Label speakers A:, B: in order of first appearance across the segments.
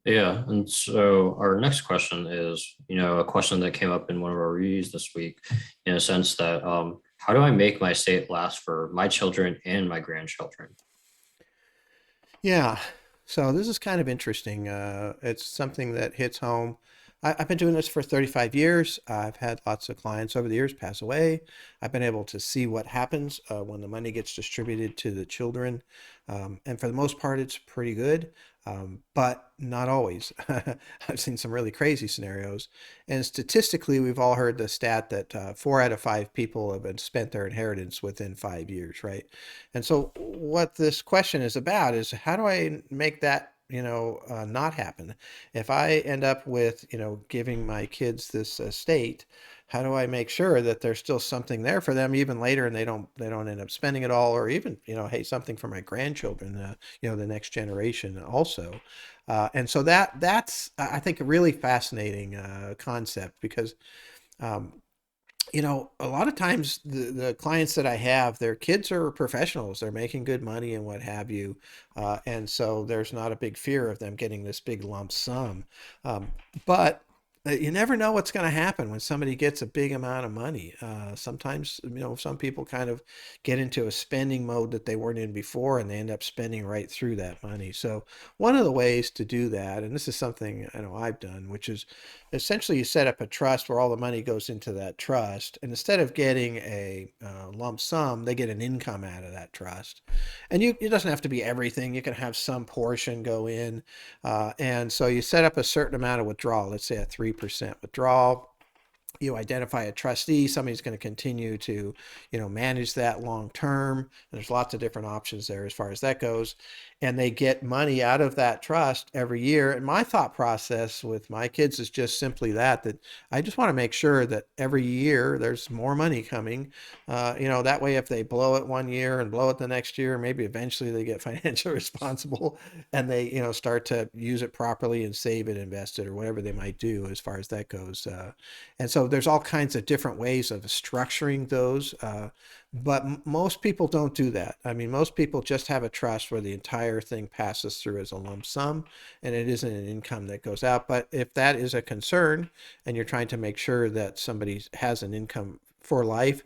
A: Yeah, and so our next question is, a question that came up in one of our reviews this week, in a sense that how do I make my estate last for my children and my grandchildren?
B: Yeah. So this is kind of interesting. It's something that hits home. I've been doing this for 35 years. I've had lots of clients over the years pass away. I've been able to see what happens when the money gets distributed to the children. And for the most part, it's pretty good, but not always. I've seen some really crazy scenarios. And statistically, we've all heard the stat that 4 out of 5 people have been spent their inheritance within 5 years, right? And so what this question is about is how do I make that, not happen? If I end up with, giving my kids this estate, how do I make sure that there's still something there for them even later and they don't end up spending it all, or even, hey, something for my grandchildren, the next generation also. And so that's I think a really fascinating concept because um, a lot of times the clients that I have, their kids are professionals. They're making good money and what have you. And so there's not a big fear of them getting this big lump sum. But you never know what's going to happen when somebody gets a big amount of money. Sometimes, some people kind of get into a spending mode that they weren't in before and they end up spending right through that money. So one of the ways to do that, and this is something I know I've done, which is essentially you set up a trust where all the money goes into that trust, and instead of getting a lump sum, they get an income out of that trust. And it doesn't have to be everything. You can have some portion go in, and so you set up a certain amount of withdrawal. Let's say a 3% withdrawal. You identify a trustee, somebody's going to continue to, manage that long term. And there's lots of different options there as far as that goes. And they get money out of that trust every year. And my thought process with my kids is just simply that I just want to make sure that every year there's more money coming. That way, if they blow it one year and blow it the next year, maybe eventually they get financially responsible and they, start to use it properly and save it, invest it, or whatever they might do as far as that goes. And so there's all kinds of different ways of structuring those. But most people don't do that. I mean, most people just have a trust where the entire thing passes through as a lump sum and it isn't an income that goes out. But if that is a concern and you're trying to make sure that somebody has an income for life.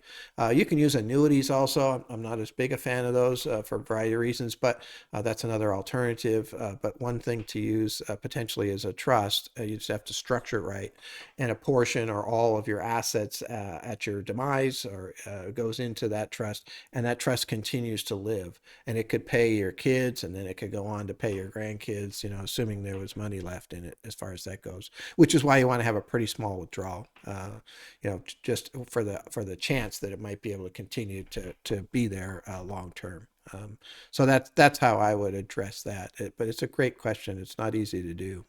B: You can use annuities also. I'm not as big a fan of those for a variety of reasons, but that's another alternative. But one thing to use potentially is a trust. You just have to structure it right. And a portion or all of your assets at your demise or goes into that trust, and that trust continues to live. And it could pay your kids, and then it could go on to pay your grandkids, assuming there was money left in it as far as that goes, which is why you want to have a pretty small withdrawal. Just for the chance that it might be able to continue to be there long term. So that's how I would address that. But it's a great question. It's not easy to do.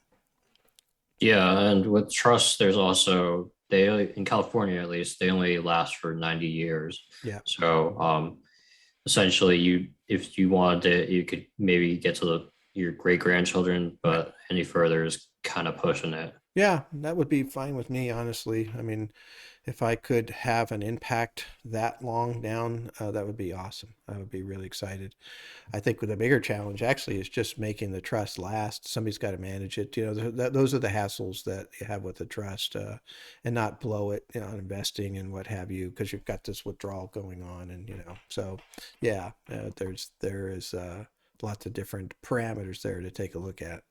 A: Yeah, and with trust, there's also in California at least, they only last for 90 years.
B: Yeah.
A: So essentially if you wanted to, you could maybe get to your great grandchildren,
B: Right.
A: but any further is kind of pushing it.
B: Yeah, that would be fine with me, honestly. I mean, if I could have an impact that long down, that would be awesome. I would be really excited. I think the bigger challenge actually is just making the trust last. Somebody's got to manage it. Those are the hassles that you have with the trust, and not blow it, on investing and what have you, because you've got this withdrawal going on, and so yeah, there is lots of different parameters there to take a look at.